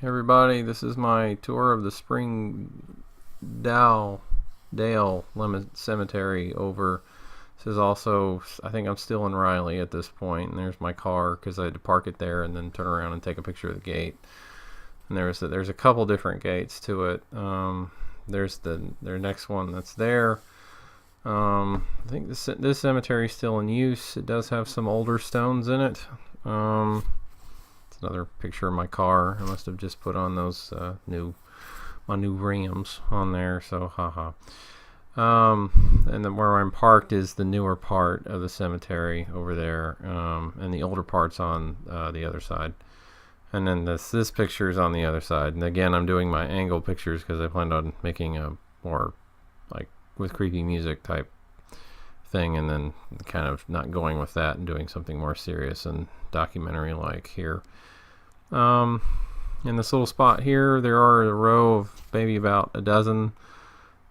Hey everybody, this is my tour of the Springdale Cemetary over. This is also, I think I'm still in Reily at this point, and there's my car because I had to park it there and then turn around and take a picture of the gate. And there's a couple different gates to it. There's their next one that's there. I think this cemetery is still in use. It does have some older stones in it. Another picture of my car. I must have just put on those my new rims on there, so haha. And then where I'm parked is the newer part of the cemetery over there, and the older part's on the other side. And then this picture is on the other side. And again, I'm doing my angle pictures because I planned on making a more like with creepy music type thing, and then kind of not going with that and doing something more serious and documentary like here. In this little spot here, there are a row of maybe about a dozen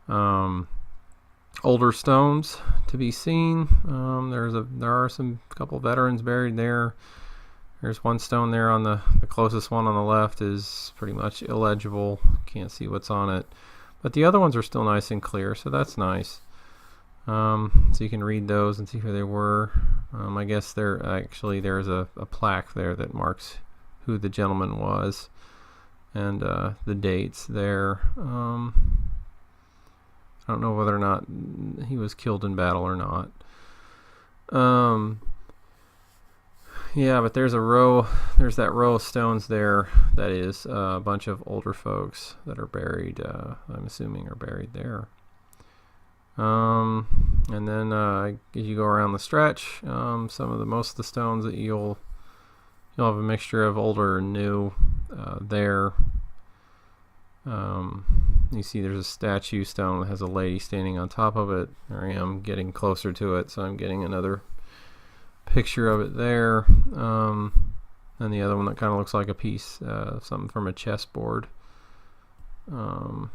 older stones to be seen. There are some couple veterans buried there. There's one stone there on the closest one on the left is pretty much illegible. Can't see what's on it, but the other ones are still nice and clear, so that's nice. So you can read those and see who they were. I guess there's a plaque there that marks who the gentleman was and the dates there. I don't know whether or not he was killed in battle or not. Yeah, but there's that row of stones there that is a bunch of older folks that are buried, I'm assuming are buried there. And then as you go around the stretch, most of the stones that you'll have a mixture of older and new there. You see there's a statue stone that has a lady standing on top of it. There I am getting closer to it, so I'm getting another picture of it there. And the other one that kind of looks like a piece, something from a chessboard. And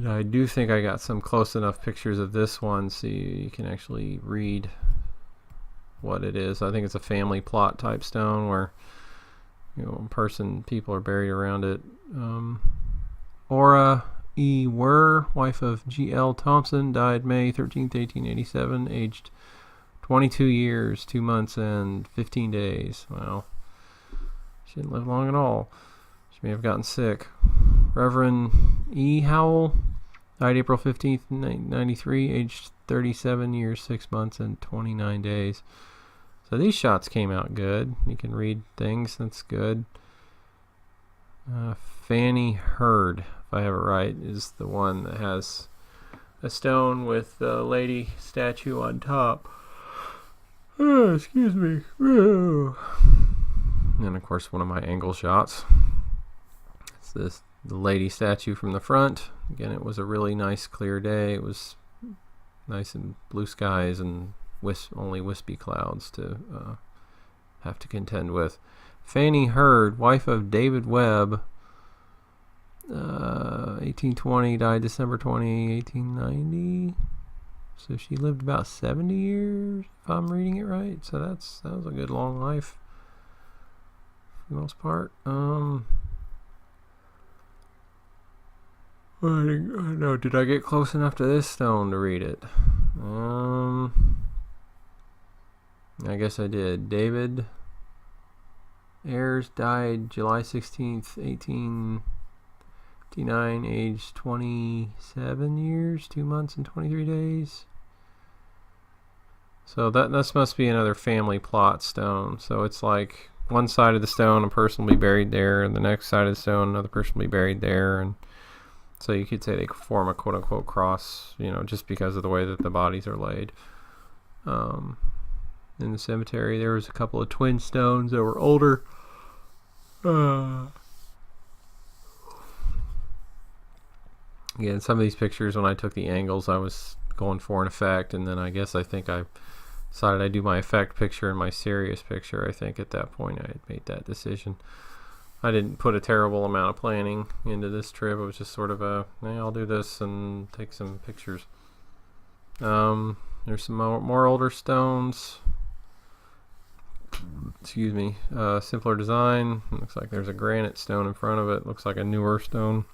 I do think I got some close enough pictures of this one so you can actually read what it is. I think it's a family plot type stone where people are buried around it. Ora E. Wurr, wife of G.L. Thompson, died May 13th, 1887, aged 22 years, 2 months, and 15 days. Well, she didn't live long at all. She may have gotten sick. Reverend E. Howell died April 15th, 1993, aged 37 years, 6 months, and 29 days. So these shots came out good. You can read things. That's good. Fanny Hurd, if I have it right, is the one that has a stone with the lady statue on top. Oh, excuse me. Oh. And of course, one of my angle shots. It's the lady statue from the front. Again, it was a really nice clear day. It was nice and blue skies and only wispy clouds to have to contend with. Fanny Hurd, wife of David Webb, 1820, died December 20, 1890. So she lived about 70 years, if I'm reading it right. So that was a good long life for the most part. I don't know, did I get close enough to this stone to read it? I guess I did. David Ayers died July 16th, 1859, aged 27 years, 2 months, and 23 days. So this must be another family plot stone. So it's like one side of the stone, a person will be buried there, and the next side of the stone, another person will be buried there, and so you could say they form a quote-unquote cross, just because of the way that the bodies are laid. In the cemetery, there was a couple of twin stones that were older. Again, some of these pictures, when I took the angles, I was going for an effect, and then I think I decided I'd do my effect picture and my serious picture. I think at that point I had made that decision. I didn't put a terrible amount of planning into this trip. It was just sort of I'll do this and take some pictures. There's some more older stones. excuse me, simpler design. Looks like there's a granite stone in front of it. Looks like a newer stone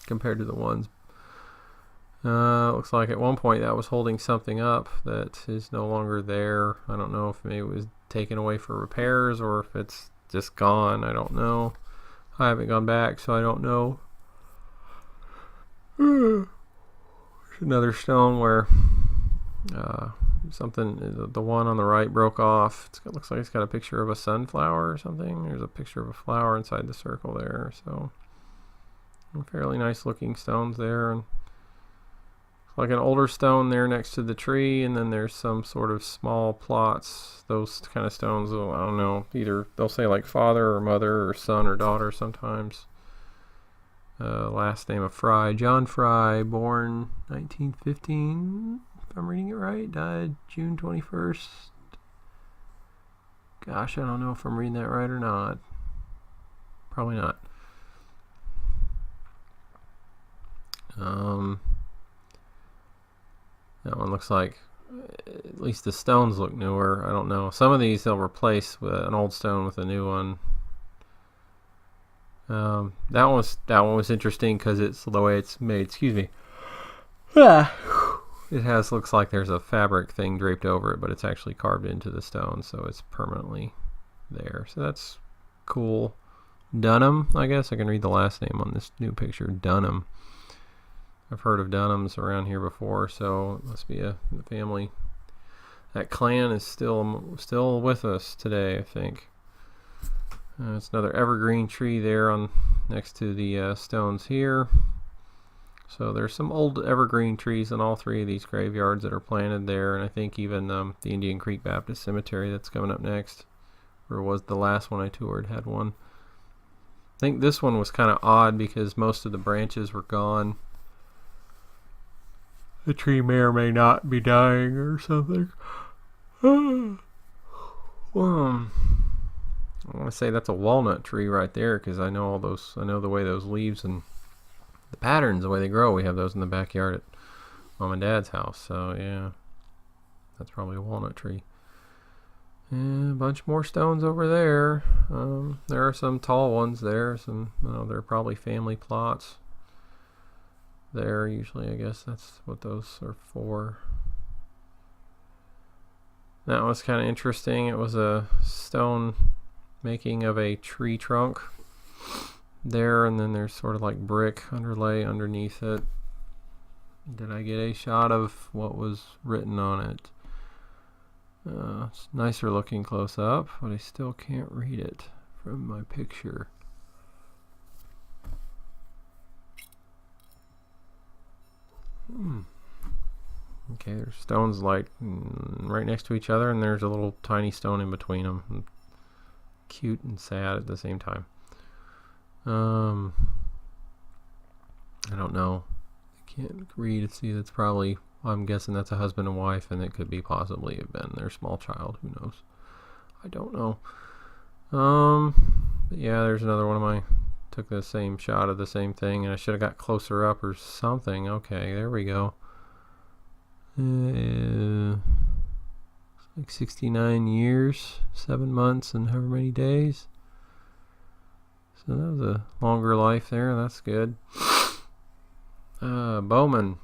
compared to the ones. Looks like at one point that was holding something up that is no longer there. I don't know if maybe it was taken away for repairs or if it's just gone. I don't know. I haven't gone back, so I don't know. There's another stone where something, the one on the right broke off. Looks like it's got a picture of a sunflower or something. There's a picture of a flower inside the circle there. So fairly nice looking stones there, and like an older stone there next to the tree, and then there's some sort of small plots. Those kind of stones, I don't know, either they'll say like father or mother or son or daughter sometimes. Last name of Fry, John Fry, born 1915, if I'm reading it right, died June 21st. Gosh, I don't know if I'm reading that right or not. Probably not. That one looks like, at least the stones look newer. I don't know. Some of these they'll replace with an old stone with a new one. That one was interesting because it's the way it's made. Excuse me. It looks like there's a fabric thing draped over it, but it's actually carved into the stone, so it's permanently there. So that's cool. Dunham, I guess I can read the last name on this new picture. Dunham. I've heard of Dunhams around here before, so it must be the family. That clan is still with us today, I think. It's another evergreen tree there on next to the stones here. So there's some old evergreen trees in all three of these graveyards that are planted there, and I think even the Indian Creek Baptist Cemetery that's coming up next, or was the last one I toured, had one. I think this one was kind of odd because most of the branches were gone. The tree may or may not be dying or something. I want to say that's a walnut tree right there because I know the way those leaves and the patterns, the way they grow. We have those in the backyard at Mom and Dad's house. So yeah, that's probably a walnut tree. And a bunch more stones over there. There are some tall ones there. They're probably family plots. There usually, I guess that's what those are for. That was kind of interesting. It was a stone making of a tree trunk there, and then there's sort of like brick underlay underneath it. Did I get a shot of what was written on it? It's nicer looking close up, but I still can't read it from my picture. Okay, there's stones like right next to each other, and there's a little tiny stone in between them. Cute and sad at the same time. I don't know. I can't read. See, that's probably, I'm guessing that's a husband and wife, and it could be possibly have been their small child. Who knows? I don't know. But yeah, there's another one of my, took the same shot of the same thing, and I should have got closer up or something. Okay, there we go. It's like 69 years, 7 months, and however many days. So that was a longer life there. That's good. Bowman.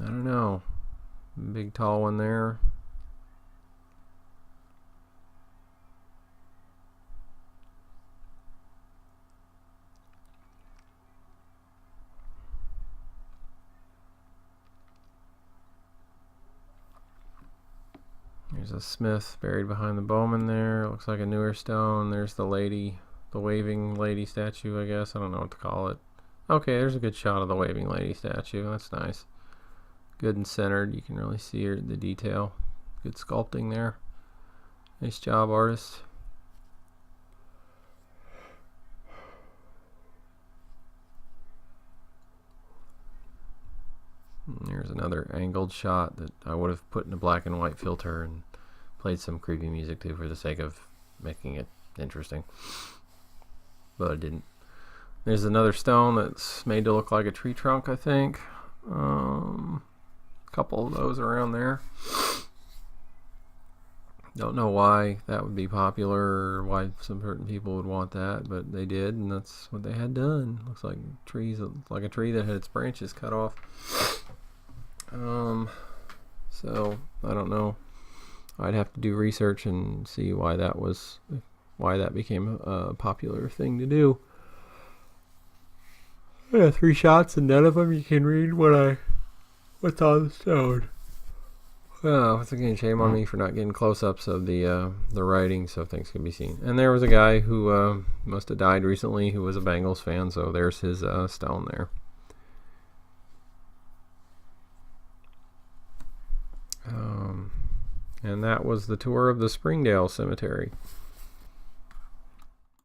I don't know. Big tall one there. There's a Smith buried behind the Bowman there. Looks like a newer stone. There's the lady, the waving lady statue, I guess. I don't know what to call it. Okay, there's a good shot of the waving lady statue. That's nice. Good and centered. You can really see the detail. Good sculpting there. Nice job, artist. And there's another angled shot that I would have put in a black and white filter and played some creepy music to for the sake of making it interesting. But I didn't. There's another stone that's made to look like a tree trunk, I think. A couple of those around there. Don't know why that would be popular or why some certain people would want that, but they did, and that's what they had done. Looks like like a tree that had its branches cut off. So I don't know. I'd have to do research and see why that became a popular thing to do. Yeah, 3 shots and none of them you can read what's on the stone. Once again, shame on me for not getting close-ups of the writing so things can be seen. And there was a guy who must have died recently who was a Bengals fan, so there's his stone there. And that was the tour of the Springdale Cemetery.